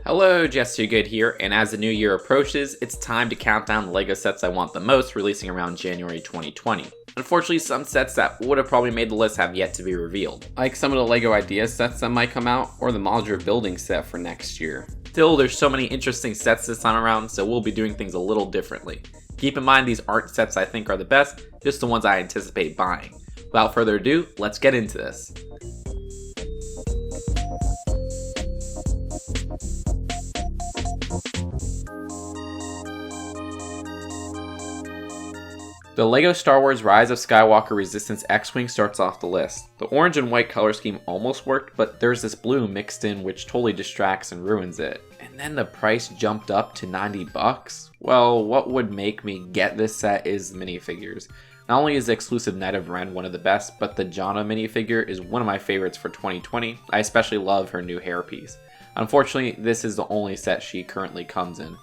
Hello, Jess Too Good here, and as the new year approaches, it's time to count down the LEGO sets I want the most, releasing around January 2020. Unfortunately, some sets that would have probably made the list have yet to be revealed, like some of the LEGO Ideas sets that might come out, or the modular building set for next year. Still, there's so many interesting sets this time around, so we'll be doing things a little differently. Keep in mind these aren't sets I think are the best, just the ones I anticipate buying. Without further ado, let's get into this. The LEGO Star Wars Rise of Skywalker Resistance X-Wing starts off the list. The orange and white color scheme almost worked, but there's this blue mixed in which totally distracts and ruins it. And then the price jumped up to $90. Well, what would make me get this set is the minifigures. Not only is the exclusive Knight of Ren one of the best, but the Janna minifigure is one of my favorites for 2020. I especially love her new hairpiece. Unfortunately, this is the only set she currently comes in.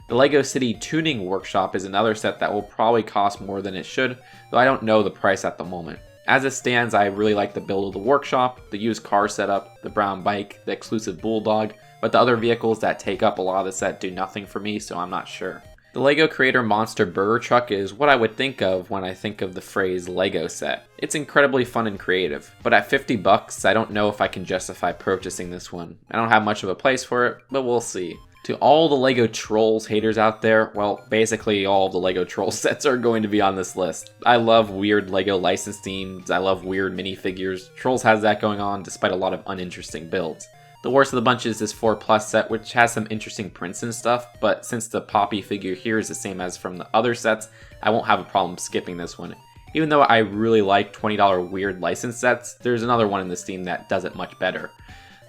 The LEGO City Tuning Workshop is another set that will probably cost more than it should, though I don't know the price at the moment. As it stands, I really like the build of the workshop, the used car setup, the brown bike, the exclusive bulldog, but the other vehicles that take up a lot of the set do nothing for me, so I'm not sure. The LEGO Creator Monster Burger Truck is what I would think of when I think of the phrase LEGO set. It's incredibly fun and creative, but at $50, I don't know if I can justify purchasing this one. I don't have much of a place for it, but we'll see. To all the LEGO Trolls haters out there, well, basically all of the LEGO Troll sets are going to be on this list. I love weird LEGO license themes, I love weird minifigures. Trolls has that going on despite a lot of uninteresting builds. The worst of the bunch is this 4+ set, which has some interesting prints and stuff, but since the Poppy figure here is the same as from the other sets, I won't have a problem skipping this one. Even though I really like $20 weird license sets, there's another one in this theme that does it much better.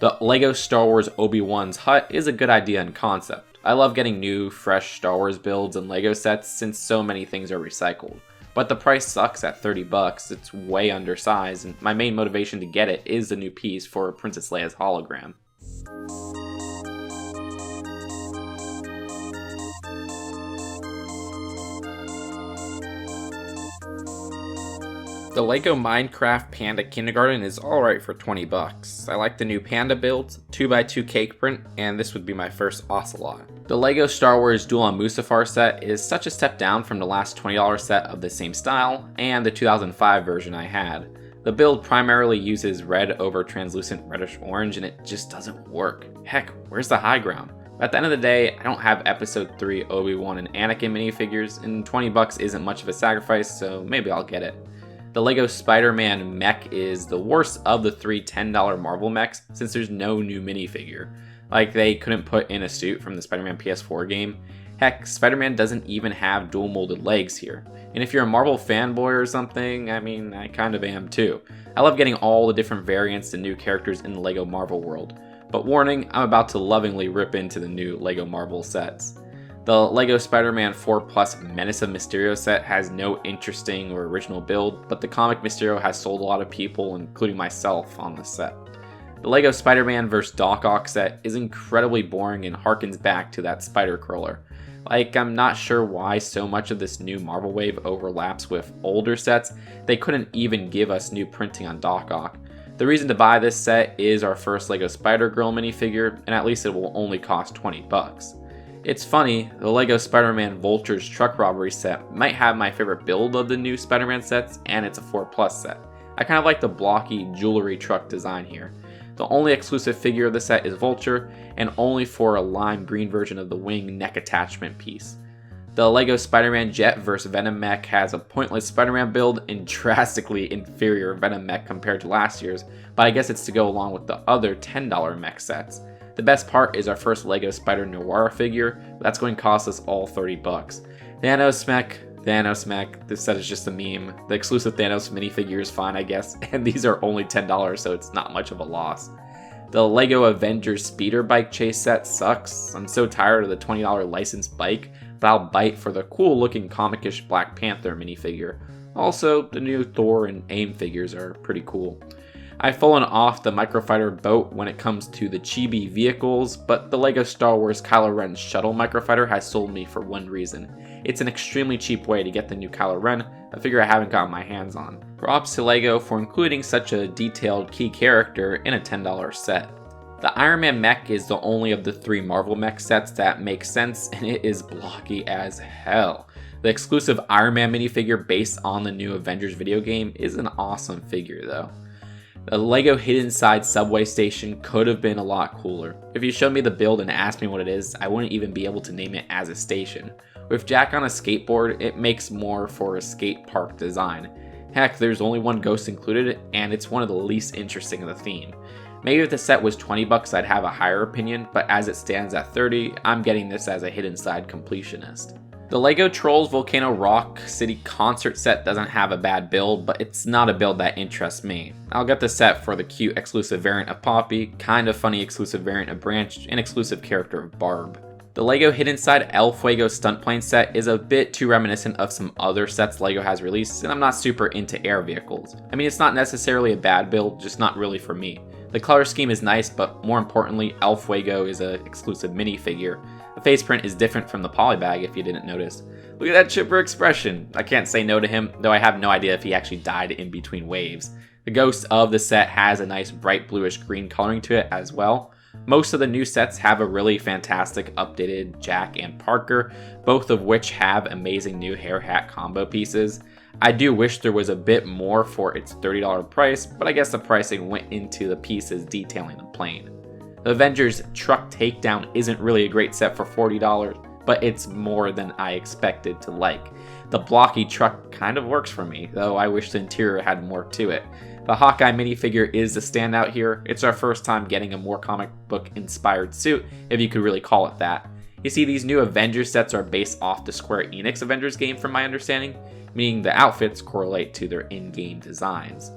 The LEGO Star Wars Obi-Wan's hut is a good idea in concept. I love getting new, fresh Star Wars builds and LEGO sets since so many things are recycled. But the price sucks at $30, it's way undersized, and my main motivation to get it is the new piece for Princess Leia's hologram. The LEGO Minecraft Panda Kindergarten is alright for $20. I like the new Panda builds, 2x2 cake print, and this would be my first Ocelot. The LEGO Star Wars Duel on Mustafar set is such a step down from the last $20 set of the same style, and the 2005 version I had. The build primarily uses red over translucent reddish orange, and it just doesn't work. Heck, where's the high ground? At the end of the day, I don't have Episode 3 Obi-Wan and Anakin minifigures, and $20 isn't much of a sacrifice, so maybe I'll get it. The LEGO Spider-Man Mech is the worst of the three $10 Marvel mechs since there's no new minifigure. Like, they couldn't put in a suit from the Spider-Man PS4 game. Heck, Spider-Man doesn't even have dual molded legs here. And if you're a Marvel fanboy or something, I mean, I kind of am too. I love getting all the different variants and new characters in the LEGO Marvel world. But warning, I'm about to lovingly rip into the new LEGO Marvel sets. The LEGO Spider-Man 4+ Menace of Mysterio set has no interesting or original build, but the comic Mysterio has sold a lot of people, including myself, on this set. The LEGO Spider-Man vs. Doc Ock set is incredibly boring and harkens back to that spider crawler. Like, I'm not sure why so much of this new Marvel wave overlaps with older sets. They couldn't even give us new printing on Doc Ock. The reason to buy this set is our first LEGO Spider-Girl minifigure, and at least it will only cost $20. It's funny, the LEGO Spider-Man Vulture's Truck Robbery set might have my favorite build of the new Spider-Man sets, and it's a 4+ set. I kind of like the blocky jewelry truck design here. The only exclusive figure of the set is Vulture, and only for a lime green version of the wing neck attachment piece. The LEGO Spider-Man Jet vs. Venom mech has a pointless Spider-Man build and drastically inferior Venom mech compared to last year's, but I guess it's to go along with the other $10 mech sets. The best part is our first LEGO Spider Noir figure, but that's going to cost us all $30. Thanos mech, this set is just a meme. The exclusive Thanos minifigure is fine, I guess, and these are only $10, so it's not much of a loss. The LEGO Avengers Speeder Bike Chase set sucks. I'm so tired of the $20 licensed bike, but I'll bite for the cool looking comicish Black Panther minifigure. Also, the new Thor and AIM figures are pretty cool. I've fallen off the Microfighter boat when it comes to the chibi vehicles, but the LEGO Star Wars Kylo Ren Shuttle Microfighter has sold me for one reason. It's an extremely cheap way to get the new Kylo Ren, a figure I haven't gotten my hands on. Props to LEGO for including such a detailed key character in a $10 set. The Iron Man mech is the only of the 3 Marvel mech sets that makes sense, and it is blocky as hell. The exclusive Iron Man minifigure based on the new Avengers video game is an awesome figure though. The LEGO hidden side subway station could have been a lot cooler. If you showed me the build and asked me what it is, I wouldn't even be able to name it as a station. With Jack on a skateboard, it makes more for a skate park design. Heck, there's only one ghost included, and it's one of the least interesting of the theme. Maybe if the set was $20 I'd have a higher opinion, but as it stands at $30, I'm getting this as a hidden side completionist. The LEGO Trolls Volcano Rock City concert set doesn't have a bad build, but it's not a build that interests me. I'll get the set for the cute exclusive variant of Poppy, kind of funny exclusive variant of Branch, and exclusive character of Barb. The LEGO Hidden Side El Fuego stunt plane set is a bit too reminiscent of some other sets LEGO has released, and I'm not super into air vehicles. I mean, it's not necessarily a bad build, just not really for me. The color scheme is nice, but more importantly, El Fuego is an exclusive minifigure. The face print is different from the polybag if you didn't notice. Look at that chipper expression. I can't say no to him, though I have no idea if he actually died in between waves. The ghost of the set has a nice bright bluish green coloring to it as well. Most of the new sets have a really fantastic updated Jack and Parker, both of which have amazing new hair hat combo pieces. I do wish there was a bit more for its $30 price, but I guess the pricing went into the pieces detailing the plane. The Avengers Truck Takedown isn't really a great set for $40, but it's more than I expected to like. The blocky truck kind of works for me, though I wish the interior had more to it. The Hawkeye minifigure is the standout here. It's our first time getting a more comic book inspired suit, if you could really call it that. You see, these new Avengers sets are based off the Square Enix Avengers game from my understanding, meaning the outfits correlate to their in-game designs.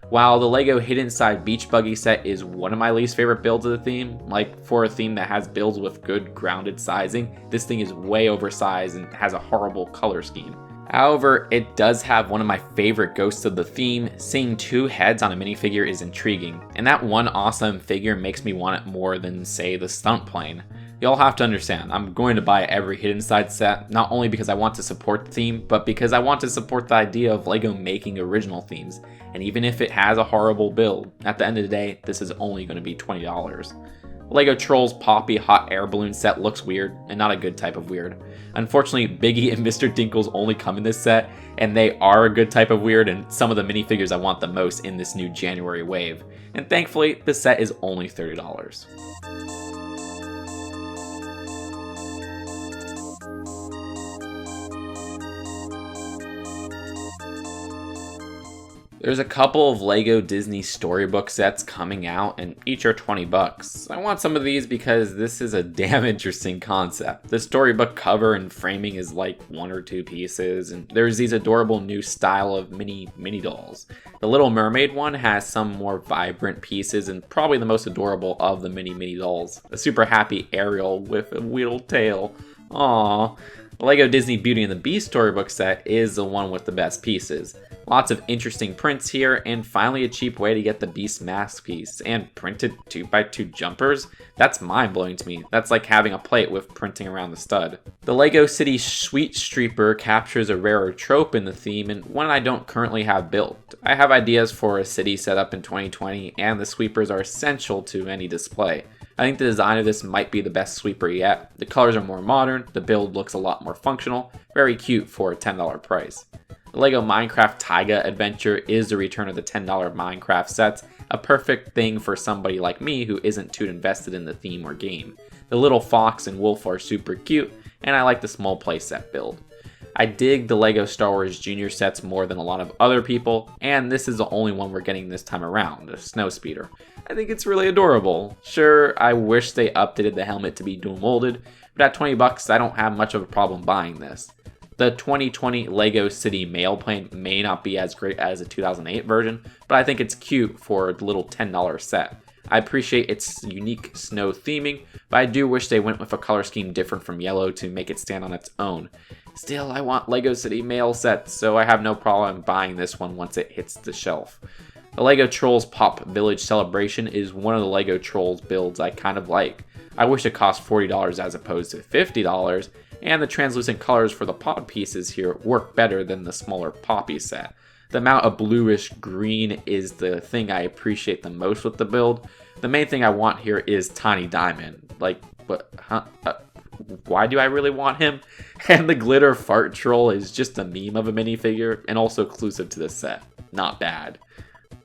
While the LEGO Hidden Side Beach Buggy set is one of my least favorite builds of the theme, like for a theme that has builds with good grounded sizing, this thing is way oversized and has a horrible color scheme. However, it does have one of my favorite ghosts of the theme. Seeing 2 heads on a minifigure is intriguing, and that one awesome figure makes me want it more than, say, the stunt plane. You'll have to understand, I'm going to buy every Hidden Side set, not only because I want to support the theme, but because I want to support the idea of LEGO making original themes. And even if it has a horrible build, at the end of the day, this is only going to be $20. LEGO Trolls Poppy Hot Air Balloon set looks weird, and not a good type of weird. Unfortunately, Biggie and Mr. Dinkles only come in this set, and they are a good type of weird and some of the minifigures I want the most in this new January wave. And thankfully, the set is only $30. There's a couple of LEGO Disney Storybook sets coming out, and each are $20. I want some of these because this is a damn interesting concept. The Storybook cover and framing is like 1 or 2 pieces, and there's these adorable new style of mini dolls. The Little Mermaid one has some more vibrant pieces and probably the most adorable of the mini dolls. A super happy Ariel with a wheeled tail. Aww. The LEGO Disney Beauty and the Beast Storybook set is the one with the best pieces. Lots of interesting prints here, and finally a cheap way to get the Beast mask piece. And printed 2x2 jumpers? That's mind-blowing to me. That's like having a plate with printing around the stud. The LEGO City Sweet Streeper captures a rarer trope in the theme, and one I don't currently have built. I have ideas for a city set up in 2020, and the sweepers are essential to any display. I think the design of this might be the best sweeper yet. The colors are more modern, the build looks a lot more functional, very cute for a $10 price. The LEGO Minecraft Taiga Adventure is the return of the $10 Minecraft sets, a perfect thing for somebody like me who isn't too invested in the theme or game. The little fox and wolf are super cute, and I like the small playset build. I dig the LEGO Star Wars Junior sets more than a lot of other people, and this is the only one we're getting this time around, the Snowspeeder. I think it's really adorable. Sure, I wish they updated the helmet to be dual molded, but at $20 I don't have much of a problem buying this. The 2020 LEGO City Mailplane may not be as great as the 2008 version, but I think it's cute for the little $10 set. I appreciate its unique snow theming, but I do wish they went with a color scheme different from yellow to make it stand on its own. Still, I want LEGO City mail sets, so I have no problem buying this one once it hits the shelf. The LEGO Trolls Pop Village Celebration is one of the LEGO Trolls builds I kind of like. I wish it cost $40 as opposed to $50, and the translucent colors for the pod pieces here work better than the smaller Poppy set. The amount of bluish green is the thing I appreciate the most with the build. The main thing I want here is Tiny Diamond. Like, what, huh? Why do I really want him? And the glitter fart troll is just a meme of a minifigure and also exclusive to the set. Not bad.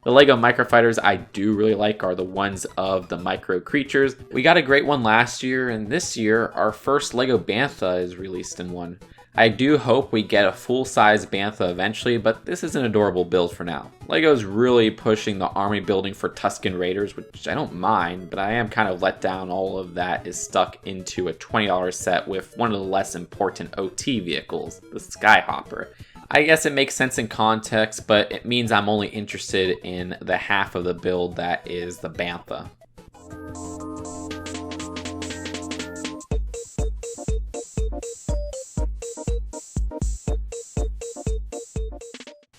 The LEGO Microfighters I do really like are the ones of the micro creatures. We got a great one last year, and this year our first LEGO Bantha is released in one. I do hope we get a full-size Bantha eventually, but this is an adorable build for now. LEGO's really pushing the army building for Tusken Raiders, which I don't mind, but I am kind of let down all of that is stuck into a $20 set with one of the less important OT vehicles, the Skyhopper. I guess it makes sense in context, but it means I'm only interested in the half of the build that is the Bantha.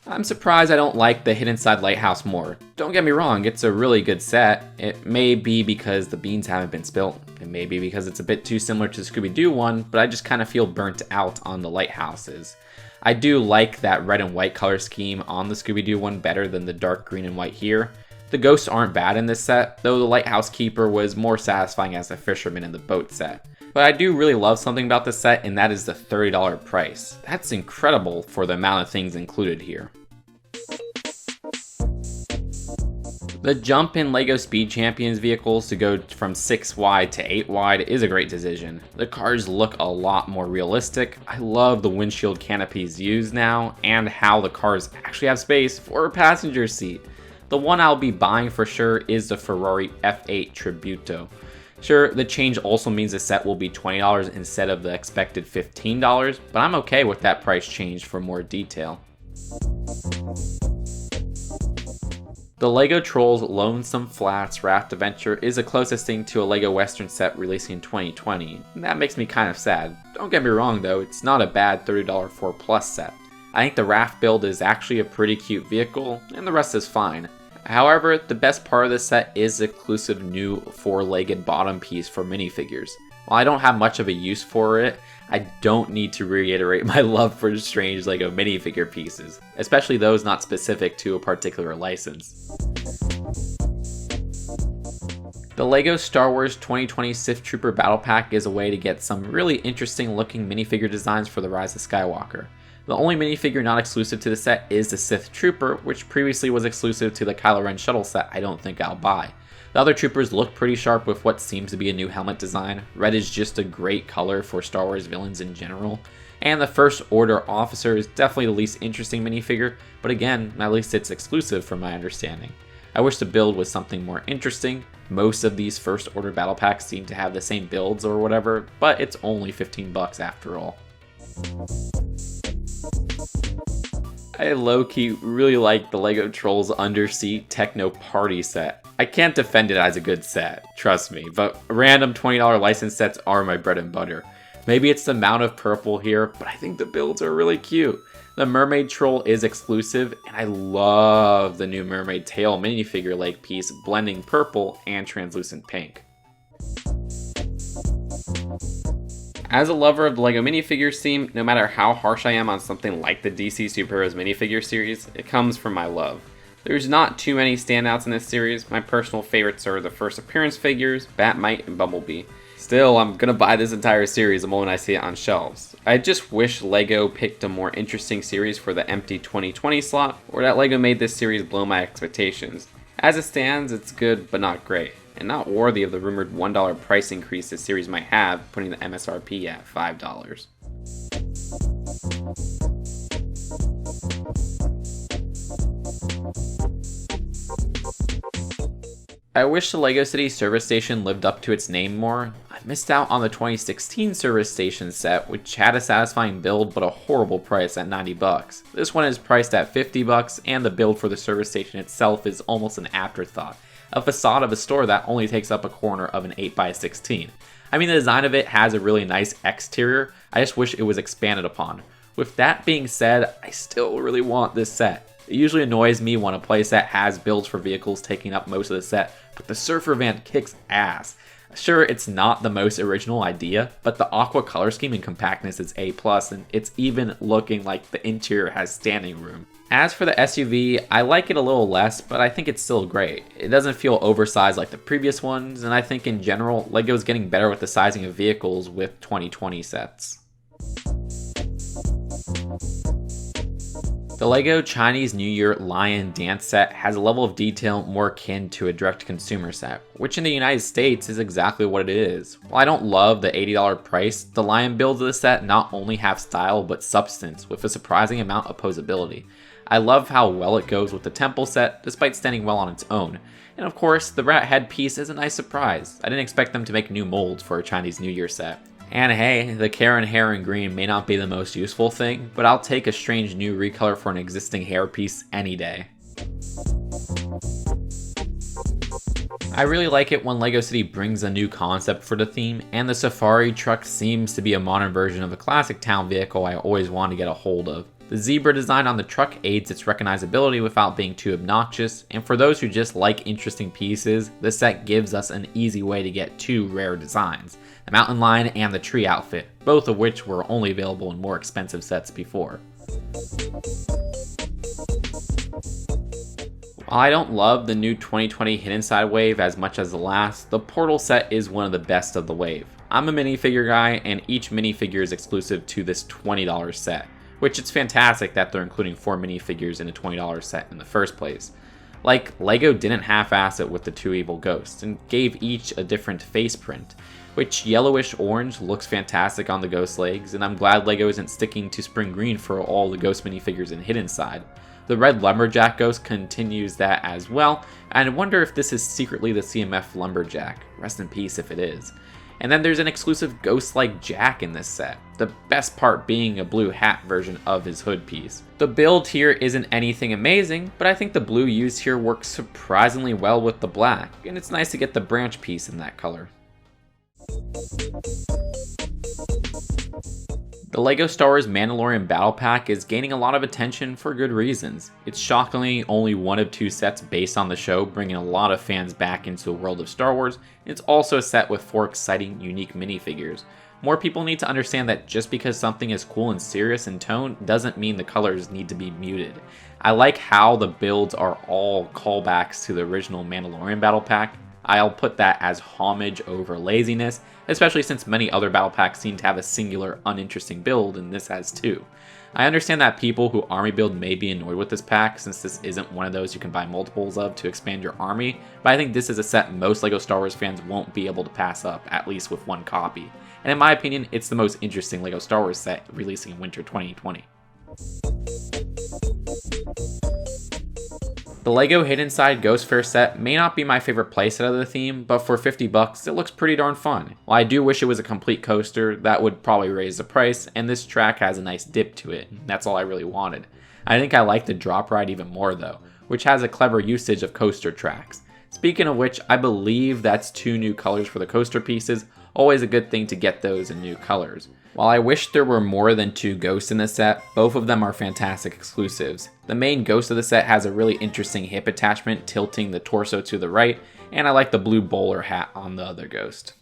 I'm surprised I don't like the Hidden Side Lighthouse more. Don't get me wrong, it's a really good set. It may be because the beans haven't been spilt. It may be because it's a bit too similar to the Scooby-Doo one, but I just kind of feel burnt out on the lighthouses. I do like that red and white color scheme on the Scooby-Doo one better than the dark green and white here. The ghosts aren't bad in this set, though the Lighthouse Keeper was more satisfying as a fisherman in the boat set. But I do really love something about this set, and that is the $30 price. That's incredible for the amount of things included here. The jump in LEGO Speed Champions vehicles to go from 6 wide to 8 wide is a great decision. The cars look a lot more realistic. I love the windshield canopies used now, and how the cars actually have space for a passenger seat. The one I'll be buying for sure is the Ferrari F8 Tributo. Sure, the change also means the set will be $20 instead of the expected $15, but I'm okay with that price change for more detail. The LEGO Trolls Lonesome Flats Raft Adventure is the closest thing to a LEGO Western set releasing in 2020, and that makes me kind of sad. Don't get me wrong though, it's not a bad $30 4+ set. I think the raft build is actually a pretty cute vehicle, and the rest is fine. However, the best part of this set is the exclusive new 4-legged bottom piece for minifigures. While I don't have much of a use for it, I don't need to reiterate my love for strange LEGO minifigure pieces, especially those not specific to a particular license. The LEGO Star Wars 2020 Sith Trooper Battle Pack is a way to get some really interesting looking minifigure designs for the Rise of Skywalker. The only minifigure not exclusive to the set is the Sith Trooper, which previously was exclusive to the Kylo Ren shuttle set I don't think I'll buy. The other troopers look pretty sharp with what seems to be a new helmet design. Red is just a great color for Star Wars villains in general. And the First Order officer is definitely the least interesting minifigure, but again, at least it's exclusive from my understanding. I wish the build was something more interesting. Most of these First Order battle packs seem to have the same builds or whatever, but it's only $15 after all. I low-key really like the LEGO Trolls Undersea Techno Party set. I can't defend it as a good set, trust me, but random $20 license sets are my bread and butter. Maybe it's the amount of purple here, but I think the builds are really cute. The Mermaid Troll is exclusive, and I love the new Mermaid Tail minifigure leg piece blending purple and translucent pink. As a lover of the LEGO minifigures theme, no matter how harsh I am on something like the DC Superheroes minifigure series, it comes from my love. There's not too many standouts in this series. My personal favorites are the first appearance figures, Batmite, and Bumblebee. Still, I'm gonna buy this entire series the moment I see it on shelves. I just wish LEGO picked a more interesting series for the empty 2020 slot, or that LEGO made this series blow my expectations. As it stands, it's good, but not great, and not worthy of the rumored $1 price increase this series might have, putting the MSRP at $5. I wish the LEGO City service station lived up to its name more. I missed out on the 2016 service station set, which had a satisfying build but a horrible price at $90. This one is priced at $50, and the build for the service station itself is almost an afterthought. A facade of a store that only takes up a corner of an 8x16. I mean, the design of it has a really nice exterior, I just wish it was expanded upon. With that being said, I still really want this set. It usually annoys me when a playset has builds for vehicles taking up most of the set, but the Surfer Van kicks ass. Sure, it's not the most original idea, but the aqua color scheme and compactness is A+, and it's even looking like the interior has standing room. As for the SUV, I like it a little less, but I think it's still great. It doesn't feel oversized like the previous ones, and I think in general, LEGO is getting better with the sizing of vehicles with 2020 sets. The LEGO Chinese New Year Lion Dance set has a level of detail more akin to a direct-to-consumer set, which in the United States is exactly what it is. While I don't love the $80 price, the Lion builds of the set not only have style but substance with a surprising amount of posability. I love how well it goes with the temple set, despite standing well on its own. And of course, the rat head piece is a nice surprise. I didn't expect them to make new molds for a Chinese New Year set. And hey, the Karen hair in green may not be the most useful thing, but I'll take a strange new recolor for an existing hair piece any day. I really like it when LEGO City brings a new concept for the theme, and the safari truck seems to be a modern version of a classic town vehicle I always wanted to get a hold of. The zebra design on the truck aids its recognizability without being too obnoxious, and for those who just like interesting pieces, the set gives us an easy way to get two rare designs, the mountain lion and the tree outfit, both of which were only available in more expensive sets before. While I don't love the new 2020 Hidden Side wave as much as the last, the Portal set is one of the best of the wave. I'm a minifigure guy, and each minifigure is exclusive to this $20 set, which it's fantastic that they're including 4 minifigures in a $20 set in the first place. Like, LEGO didn't half-ass it with the 2 evil ghosts, and gave each a different face print, which yellowish orange looks fantastic on the ghost legs, and I'm glad LEGO isn't sticking to spring green for all the ghost minifigures in Hidden Side. The red lumberjack ghost continues that as well, and I wonder if this is secretly the CMF lumberjack. Rest in peace if it is. And then there's an exclusive ghost-like Jack in this set, the best part being a blue hat version of his hood piece. The build here isn't anything amazing, but I think the blue used here works surprisingly well with the black, and it's nice to get the branch piece in that color. The LEGO Star Wars Mandalorian Battle Pack is gaining a lot of attention for good reasons. It's shockingly only one of 2 sets based on the show, bringing a lot of fans back into the world of Star Wars. It's also a set with 4 exciting, unique minifigures. More people need to understand that just because something is cool and serious in tone doesn't mean the colors need to be muted. I like how the builds are all callbacks to the original Mandalorian Battle Pack. I'll put that as homage over laziness, especially since many other battle packs seem to have a singular, uninteresting build, and this has 2. I understand that people who army build may be annoyed with this pack, since this isn't one of those you can buy multiples of to expand your army, but I think this is a set most LEGO Star Wars fans won't be able to pass up, at least with 1 copy. And in my opinion, it's the most interesting LEGO Star Wars set releasing in winter 2020. The LEGO Hidden Side Ghost Fair set may not be my favorite playset of the theme, but for $50 it looks pretty darn fun. While I do wish it was a complete coaster, that would probably raise the price, and this track has a nice dip to it. That's all I really wanted. I think I like the drop ride even more though, which has a clever usage of coaster tracks. Speaking of which, I believe that's 2 new colors for the coaster pieces, always a good thing to get those in new colors. While I wish there were more than 2 ghosts in the set, both of them are fantastic exclusives. The main ghost of the set has a really interesting hip attachment tilting the torso to the right, and I like the blue bowler hat on the other ghost.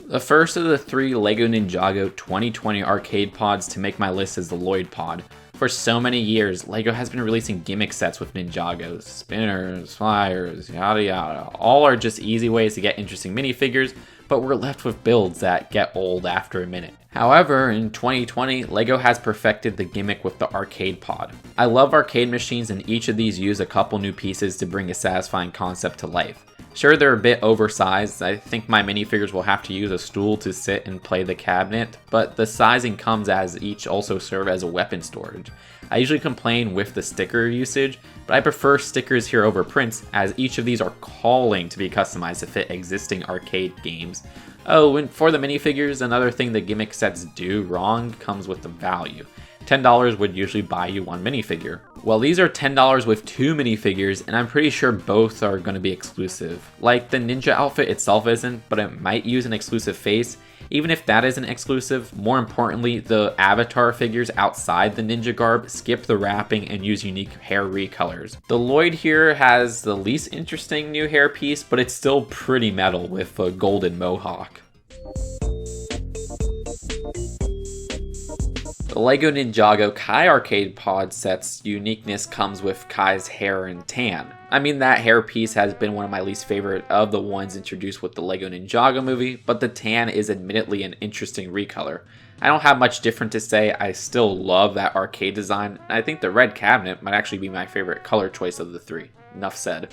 The first of the 3 LEGO Ninjago 2020 arcade pods to make my list is the Lloyd pod. For so many years, LEGO has been releasing gimmick sets with Ninjagos, spinners, flyers, yada yada. All are just easy ways to get interesting minifigures, but we're left with builds that get old after a minute. However, in 2020, LEGO has perfected the gimmick with the arcade pod. I love arcade machines, and each of these use a couple new pieces to bring a satisfying concept to life. Sure, they're a bit oversized. I think my minifigures will have to use a stool to sit and play the cabinet, but the sizing comes as each also serve as a weapon storage. I usually complain with the sticker usage, but I prefer stickers here over prints, as each of these are calling to be customized to fit existing arcade games. Oh, and for the minifigures, another thing the gimmick sets do wrong comes with the value. $10 would usually buy you 1 minifigure. Well, these are $10 with 2 minifigures, and I'm pretty sure both are going to be exclusive. Like, the ninja outfit itself isn't, but it might use an exclusive face. Even if that isn't exclusive, more importantly, the avatar figures outside the ninja garb skip the wrapping and use unique hair recolors. The Lloyd here has the least interesting new hair piece, but it's still pretty metal with a golden mohawk. The LEGO Ninjago Kai arcade pod set's uniqueness comes with Kai's hair and tan. I mean, that hair piece has been one of my least favorite of the ones introduced with the LEGO Ninjago movie, but the tan is admittedly an interesting recolor. I don't have much different to say, I still love that arcade design, and I think the red cabinet might actually be my favorite color choice of the three. Enough said.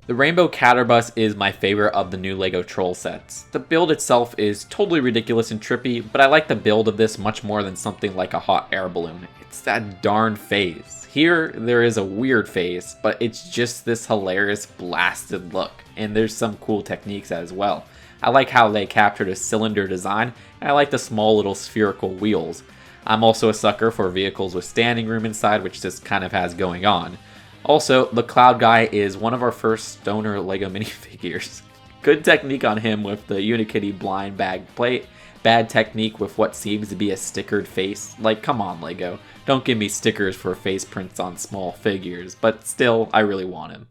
The Rainbow Catterbus is my favorite of the new LEGO Troll sets. The build itself is totally ridiculous and trippy, but I like the build of this much more than something like a hot air balloon. It's that darn face. Here, there is a weird face, but it's just this hilarious blasted look, and there's some cool techniques as well. I like how they captured a cylinder design, and I like the small little spherical wheels. I'm also a sucker for vehicles with standing room inside, which this kind of has going on. Also, the Cloud Guy is one of our first stoner LEGO minifigures. Good technique on him with the Unikitty blind bag plate. Bad technique with what seems to be a stickered face. Like, come on LEGO, don't give me stickers for face prints on small figures, but still, I really want him.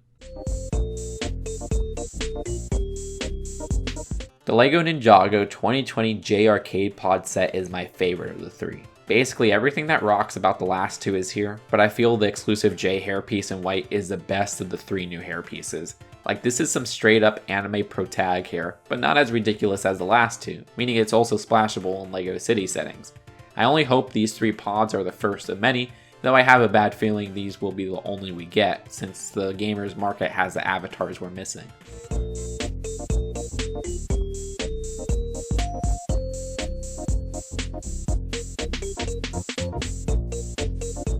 The LEGO Ninjago 2020 Jay Arcade Pod set is my favorite of the three. Basically everything that rocks about the last two is here, but I feel the exclusive Jay hairpiece in white is the best of the three new hairpieces. Like, this is some straight up anime protag hair, but not as ridiculous as the last two, meaning it's also splashable in LEGO City settings. I only hope these three pods are the first of many, though I have a bad feeling these will be the only we get, since the gamers market has the avatars we're missing.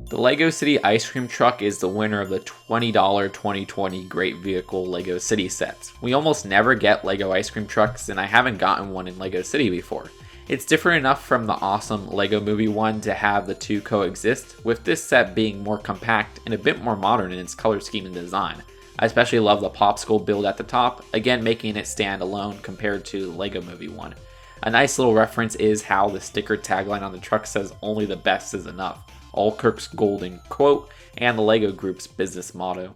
The LEGO City Ice Cream Truck is the winner of the $20 2020 Great Vehicle LEGO City sets. We almost never get LEGO ice cream trucks, and I haven't gotten one in LEGO City before. It's different enough from the awesome LEGO Movie one to have the two coexist, with this set being more compact and a bit more modern in its color scheme and design. I especially love the popsicle build at the top, again making it stand alone compared to the LEGO Movie one. A nice little reference is how the sticker tagline on the truck says "only the best is enough," all Kirk's golden quote, and the LEGO Group's business motto.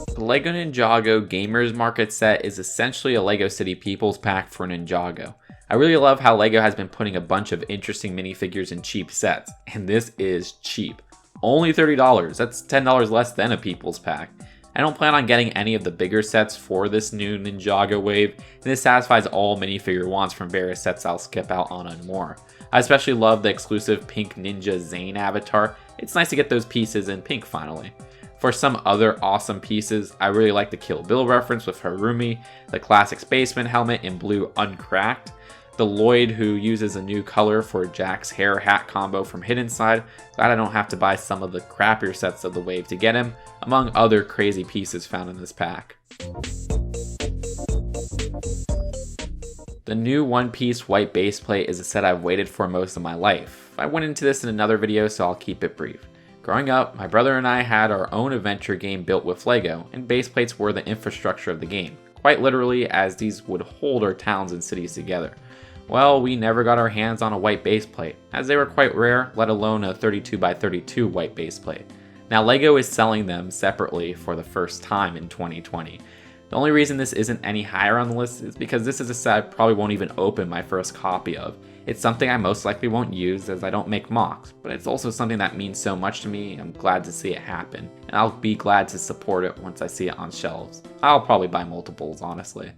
The LEGO Ninjago Gamers Market set is essentially a LEGO City People's Pack for Ninjago. I really love how LEGO has been putting a bunch of interesting minifigures in cheap sets, and this is cheap. Only $30, that's $10 less than a People's Pack. I don't plan on getting any of the bigger sets for this new Ninjago wave, and this satisfies all minifigure wants from various sets I'll skip out on and more. I especially love the exclusive pink Ninja Zane avatar. It's nice to get those pieces in pink finally. For some other awesome pieces, I really like the Kill Bill reference with Harumi, the classic Spaceman helmet in blue uncracked, the Lloyd who uses a new color for Jack's hair hat combo from Hidden Side. Glad I don't have to buy some of the crappier sets of the wave to get him, among other crazy pieces found in this pack. The new one-piece white baseplate is a set I've waited for most of my life. I went into this in another video, so I'll keep it brief. Growing up, my brother and I had our own adventure game built with LEGO, and baseplates were the infrastructure of the game, quite literally, as these would hold our towns and cities together. Well, we never got our hands on a white baseplate, as they were quite rare, let alone a 32x32 white baseplate. Now LEGO is selling them separately for the first time in 2020. The only reason this isn't any higher on the list is because this is a set I probably won't even open my first copy of. It's something I most likely won't use as I don't make mocks, but it's also something that means so much to me. I'm glad to see it happen, and I'll be glad to support it once I see it on shelves. I'll probably buy multiples, honestly.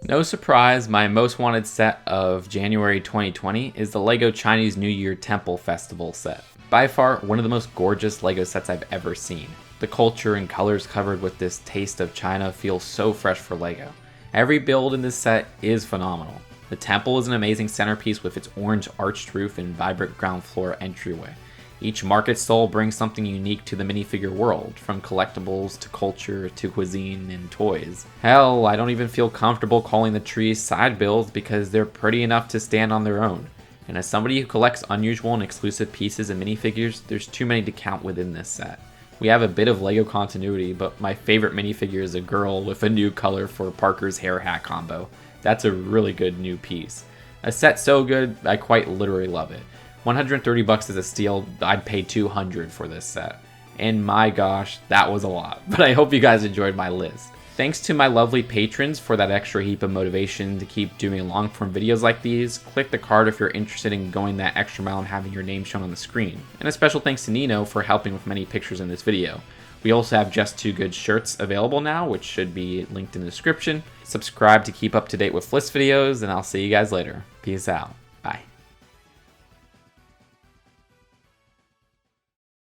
No surprise, my most wanted set of January 2020 is the LEGO Chinese New Year Temple Festival set. By far, one of the most gorgeous LEGO sets I've ever seen. The culture and colors covered with this taste of China feels so fresh for LEGO. Every build in this set is phenomenal. The temple is an amazing centerpiece with its orange arched roof and vibrant ground floor entryway. Each market stall brings something unique to the minifigure world, from collectibles to culture to cuisine and toys. Hell, I don't even feel comfortable calling the trees side builds because they're pretty enough to stand on their own. And as somebody who collects unusual and exclusive pieces and minifigures, there's too many to count within this set. We have a bit of LEGO continuity, but my favorite minifigure is a girl with a new color for Parker's hair hat combo. That's a really good new piece. A set so good, I quite literally love it. $130 is a steal. I'd pay $200 for this set. And my gosh, that was a lot. But I hope you guys enjoyed my list. Thanks to my lovely patrons for that extra heap of motivation to keep doing long form videos like these. Click the card if you're interested in going that extra mile and having your name shown on the screen. And a special thanks to Nino for helping with many pictures in this video. We also have Just Too Good shirts available now, which should be linked in the description. Subscribe to keep up to date with list videos, and I'll see you guys later. Peace out.